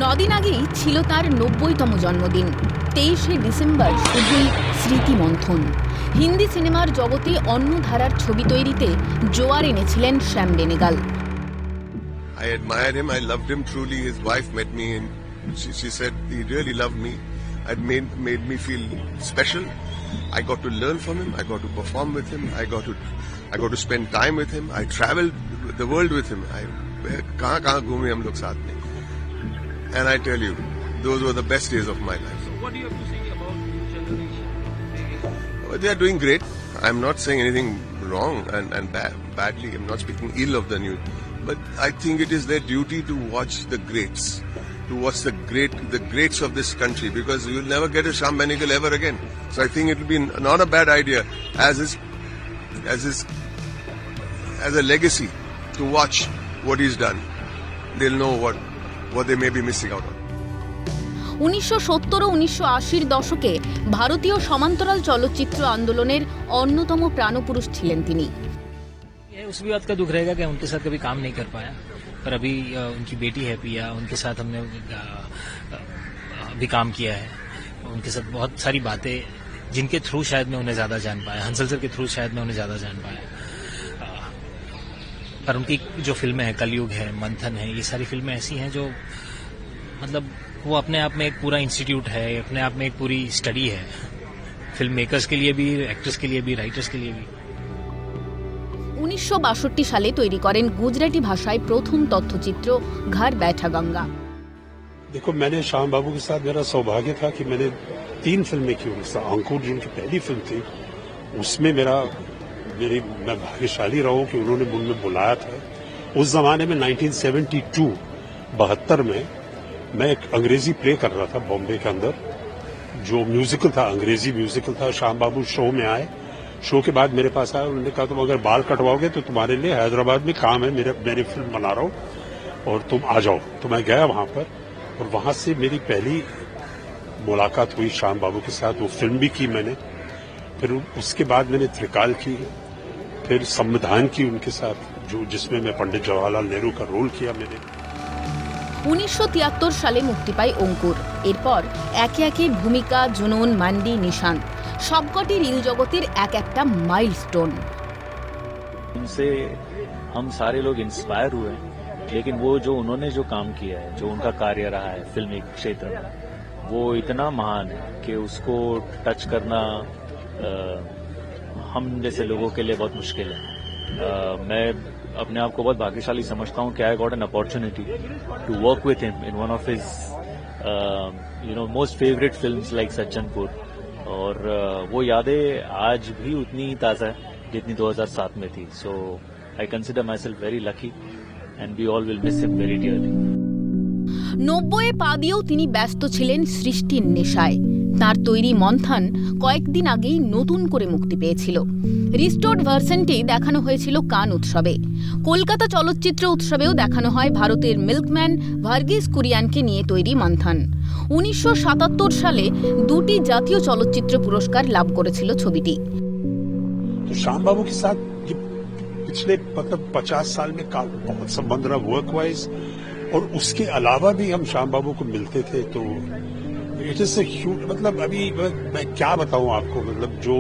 নদিন আগেই ছিল তার ৯০তম জন্মদিন। ২৩শে ডিসেম্বর শুধুই স্মৃতিমন্থন। হিন্দি সিনেমার জগতে অন্য ধারার ছবি তৈরিতে জোয়ার এনেছিলেন শ্যাম Benegal. I admired him. I loved him truly. His wife met me and she said he really loved me. It made me feel special. I got to learn from him. I got to perform with him. I got to spend time with him. I traveled the world with him. कहाँ घूमे हम लोग साथ में. And I tell you, those were the best days of my life. So what do you have to say about new generation? They are doing great. I'm not saying anything wrong and badly. I'm not speaking ill of the new. But I think it is their duty to watch the greats, to watch the greats of this country, because you'll never get a Shyam Benegal ever again. So I think it will be not a bad idea as a legacy to watch what he's done. They'll know what they may be missing out on. ১৯৭০ ও ১৯৮০-র দশকে ভারতীয় সমান্তরাল চলচ্চিত্র আন্দোলনের অন্যতম প্রাণপুরুষ ছিলেন তিনি। उस भी बात का दुख रहेगा कि उनके साथ कभी काम नहीं कर पाया, पर अभी उनकी बेटी है पिया, उनके साथ हमने भी काम किया है। उनके साथ बहुत सारी बातें जिनके थ्रू शायद मैं उन्हें ज्यादा जान पाया, हंसल सर के थ्रू शायद मैं उन्हें ज्यादा जान पाया। पर उनकी जो फिल्में हैं, कलयुग है, मंथन है, ये सारी फिल्में ऐसी हैं जो मतलब वो अपने आप में एक पूरा इंस्टीट्यूट है, अपने आप में एक पूरी स्टडी है, फिल्म मेकर्स के लिए भी, एक्टर्स के लिए भी, राइटर्स के लिए भी। ১৯৬২ সালে তৈরি করেন গুজরাটি ভাষায় প্রথম তথ্যচিত্র ঘর बैठा गंगा। देखो, मैंने श्याम बाबू के साथ मेरा सौभाग्य था कि मैंने 3 फिल्में की उनके साथ। अंकुर जो उनकी पहली फिल्म थी, उसमें मैं भाग्यशाली रहा हूं कि उन्होंने मुझे बुलाया था। उस जमाने में 1972 में मैं एक अंग्रेजी प्ले कर रहा था बॉम्बे के अंदर, जो म्यूजिकल था, अंग्रेजी म्यूजिकल था। श्याम बाबू शो में आए, शो के बाद मेरे पास आया, उन्होंने कहा तुम अगर बाल कटवाओगे तो तुम्हारे लिए हैदराबाद में काम है, मेरी फिल्म बना रहा हूं और तुम आ जाओ। तो मैं गया वहां पर और वहां से मेरी पहली मुलाकात हुई श्याम बाबू के साथ। वो फिल्म भी की मैंने, फिर उसके बाद मैंने त्रिकाल की, फिर संविधान की उनके साथ, जिसमें मैं पंडित जवाहरलाल नेहरू का रोल किया मैंने। ১৯৭৩ সালে মুক্তি পায় অঙ্কুর। এরপর একে একে ভূমিকা, জুনুন, মান্ডি, নিশান্ত সবকটি রিল জগতের এক একটা মাইলস্টোন। उनसे हम सारे लोग इंस्पायर हुए हैं, लेकिन वो जो उन्होंने जो काम किया है, जो उनका कार्य रहा है फिल्मी क्षेत्र में, वो इतना महान है कि उसको टच करना हम जैसे लोगों के लिए बहुत मुश्किल है। मैं अपने आप को बहुत भाग्यशाली समझता हूँ कि I got an opportunity to work with him in one of his most favourite films like Sajjanpur. और वो यादें आज भी उतनी ताज़ा है जितनी 2007 में थी। So I consider myself very lucky and we all will miss him very dearly. ৯০-এ পা দিয়েও তিনি ব্যস্ত ছিলেন সৃষ্টির নেশায়। তাঁর তৈরি মন্থন কয়েকদিন আগেই নতুন করে মুক্তি পেয়েছিল। রিস্টোর্ড ভার্সনটি দেখানো হয়েছিল কান উৎসবে। কলকাতা চলচ্চিত্র উৎসবেও দেখানো হয় ভারতের মিল্কম্যান ভার্গিস কুরিয়ানকে নিয়ে তৈরি মন্থন। ১৯৭৭ সালে 2টি জাতীয় চলচ্চিত্র পুরস্কার লাভ করেছিল ছবিটি। तो श्याम बाबू के साथ पिछले 50 साल में बहुत संबंध रहा वर्क वाइज, और उसके अलावा भी हम श्याम बाबू को मिलते थे। तो इट इज मतलब अभी मैं क्या बताऊं आपको, मतलब जो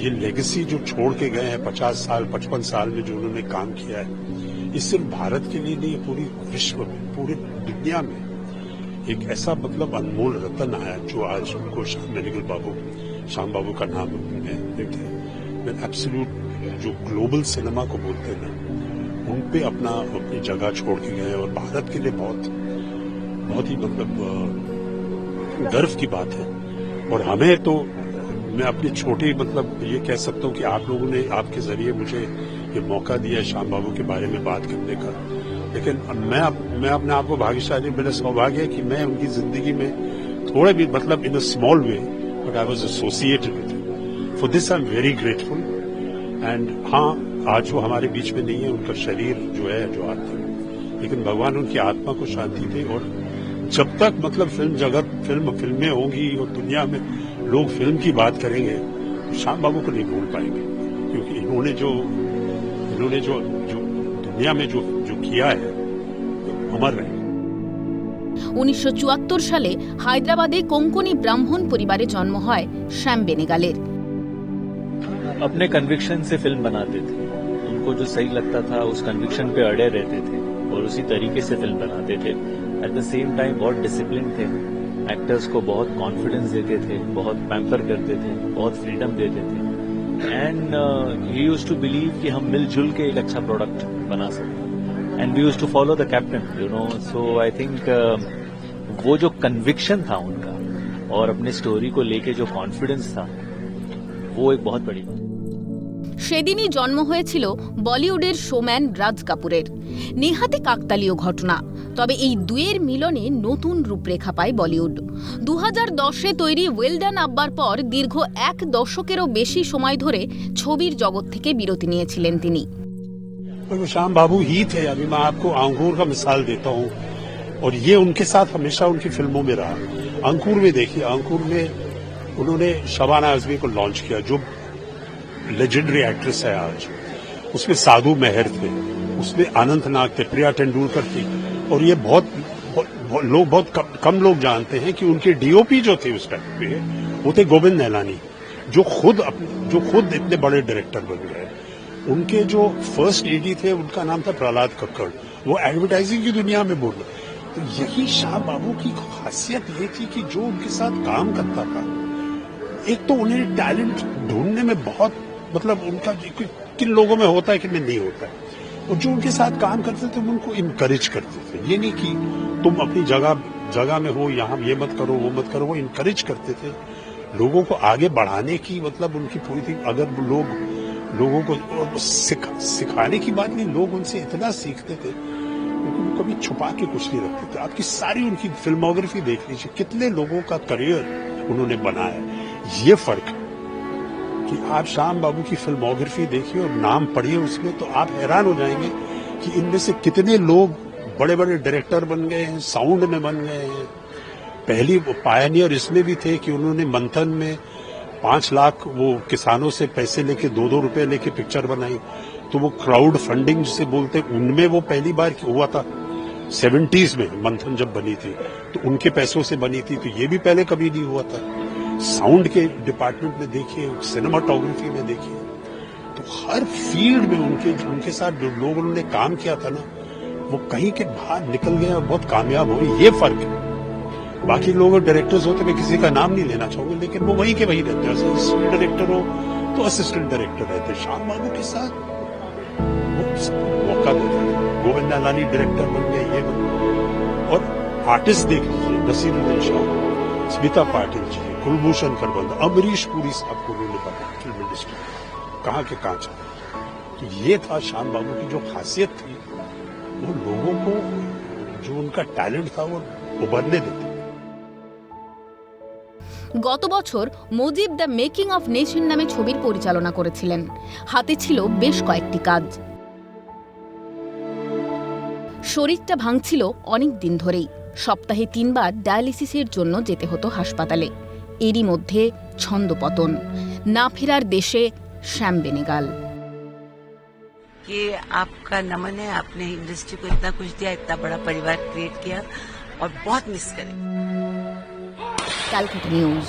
ये लेगेसी जो छोड़ के गए हैं 50 साल 55 साल में जो उन्होंने काम किया है, ये सिर्फ भारत के लिए नहीं, पूरी विश्व में, पूरी दुनिया में एक ऐसा मतलब अनमोल रतन आया जो आज उनको श्याम बाबू का नाम देते हैं। एब्सोल्यूट जो ग्लोबल सिनेमा को बोलते हैं ना, उन पे अपनी जगह छोड़ के गए और भारत के लिए बहुत बहुत ही मतलब गर्व की बात है। और हमें तो मैं अपनी छोटी मतलब ये कह सकता हूँ कि आप लोगों ने आपके जरिए मुझे ये मौका दिया है श्याम बाबू के बारे में बात करने का। लेकिन मैं अपने आप को भाग्यशाली, मेरा सौभाग्य है कि मैं उनकी जिंदगी में थोड़े भी मतलब in a small way but I was associated with. For this I am very grateful. And हाँ, आज वो हमारे बीच में नहीं है, उनका शरीर जो है जो आता है, लेकिन भगवान उनकी आत्मा को शांति दे। और जब तक मतलब फिल्म जगत फिल्में होंगी और दुनिया में लोग फिल्म की बात करेंगे, श्याम बाबू को नहीं भूल पाएंगे, क्योंकि इन्होंने जो दुनिया में जो किया है, अमर है। 1974 সালে হায়দ্রাবাদে কোঙ্কনি ব্রাহ্মণ পরিবারে জন্ম হয় শ্যাম বেনেগালের। अपने कन्विक्शन से फिल्म बनाते थे, उनको जो सही लगता था उस कन्विक्शन पे अड़े रहते थे और उसी तरीके से फिल्म बनाते थे। एट द सेम टाइम बहुत डिसिप्लिन थे, एक्टर्स को बहुत कॉन्फिडेंस देते थे, बहुत पैम्पर करते थे, बहुत फ्रीडम देते थे and he used to believe कि हम मिलजुल के एक अच्छा प्रोडक्ट बना सकते हैं and we used to follow the captain, you know. So I think वो जो कन्विक्शन था उनका और अपने स्टोरी को लेके जो कॉन्फिडेंस था वो एक बहुत बड़ी बात। সেদিনই জন্ম হয়েছিল বলিউডের শোম্যান রাজ কাপুরের। নেহাতে কাকতালীয় ঘটনা, তবে এই দুয়ের মিলনে নতুন রূপরেখা পায় বলিউড। 2010-এ তৈরি ওয়েল ডান আব্বার পর দীর্ঘ 1 দশকেরও বেশি সময় ধরে ছবির জগৎ থেকে বিরতি নিয়েছিলেন তিনি। वो श्याम बाबू ही थे। अभी मैं आपको अंकुर का मिसाल देता हूँ और ये उनके साथ हमेशा उनकी फिल्मों में रहा। अंकुर में देखिए, अंकुर में उन्होंने शबाना आजमी को लॉन्च किया जो लेजेंडरी एक्ट्रेस है आज। उसमें साधु मेहर थे, उसमें अनंत नाग थे, प्रिया तेंदुलकर थी और ये बहुत कम लोग जानते हैं कि उनके डीओपी जो थे उस टाइम पे वो थे गोविंद नैलानी, जो खुद इतने बड़े डायरेक्टर बन गए। उनके जो फर्स्ट एडी थे उनका नाम था प्रहलाद कक्कड़, वो एडवर्टाइजिंग की दुनिया में बोल रहे। तो यही श्याम बाबू की खासियत ये थी कि जो उनके साथ काम करता था, एक तो उन्हें टैलेंट ढूंढने में बहुत मतलब उनका किन लोगों में होता है किन में नहीं होता है, और जो उनके साथ काम करते थे उनको इनकरेज करते थे। ये नहीं कि तुम अपनी जगह में हो, यहाँ ये मत करो वो मत करो, वो इनकरेज करते थे लोगों को आगे बढ़ाने की। मतलब उनकी पूरी थी, अगर लोगों को सिखाने की बात नहीं, लोग उनसे इतना सीखते थे क्योंकि वो कभी छुपा के कुछ नहीं रखते थे। आपकी सारी उनकी फिल्मोग्राफी देख लीजिए, कितने लोगों का करियर उन्होंने बनाया। ये फर्क है कि आप श्याम बाबू की फिल्मोग्राफी देखिए और नाम पढ़िए उसमें, तो आप हैरान हो जाएंगे कि इनमें से कितने लोग बड़े बड़े डायरेक्टर बन गए हैं, साउंड में बन गए हैं। पहली पायनियर इसमें भी थे कि उन्होंने मंथन में 5 लाख वो किसानों से पैसे लेके 2-2 रुपए लेके पिक्चर बनाई। तो वो क्राउड फंडिंग जिसे बोलते, उनमें वो पहली बार हुआ था 70s में मंथन जब बनी थी, तो उनके पैसों से बनी थी। तो ये भी पहले कभी नहीं हुआ था। साउंड के डिपार्टमेंट में देखिए, सिनेमाटोग्राफी में देखिए, तो हर फील्ड में उनके साथ जो लोग उन्होंने काम किया था ना, वो कहीं के बाहर निकल गए और बहुत कामयाब हुए। ये फर्क है। बाकी लोग डायरेक्टर्स होते, मैं किसी का नाम नहीं लेना चाहूंगा, लेकिन वो वहीं के वहीं रहते हैं। असिस्टेंट डायरेक्टर हो तो असिस्टेंट डायरेक्टर रहते। श्याम बाबू के साथ वो मौका देते थे। गोविंद नालानी डायरेक्टर बन गए, ये बन गए। और आर्टिस्ट देख लीजिए, नसीरुद्दीन शाह, स्मिता पाटिल जी, कुलभूषण करबंदा, अमरीश पुरी साहब को उन्होंने बताया फिल्म इंडस्ट्री कहाँ के कहाँ चला। तो ये था श्याम बाबू की जो खासियत थी, वो लोगों को जो उनका टैलेंट था वो उभरने देते। গত বছর Mujib the making of nation নামে ছবির পরিচালনা করেছিলেন। হাতে ছিল বেশ কয়েকটি কাজ। শরীরটা ভাঙছিল অনেক দিন ধরেই। সপ্তাহে 3 বার ডায়ালিসিসের জন্য যেতে হতো হাসপাতালে। এরই মধ্যে ছন্দপতন, না ফেরার দেশে শ্যাম বেনেগাল। कि आपका नमन है, आपने इंडस्ट्री को इतना कुछ दिया, इतना बड़ा परिवार क्रिएट किया और बहुत मिस करें। ক্যালকাটা নিউজ।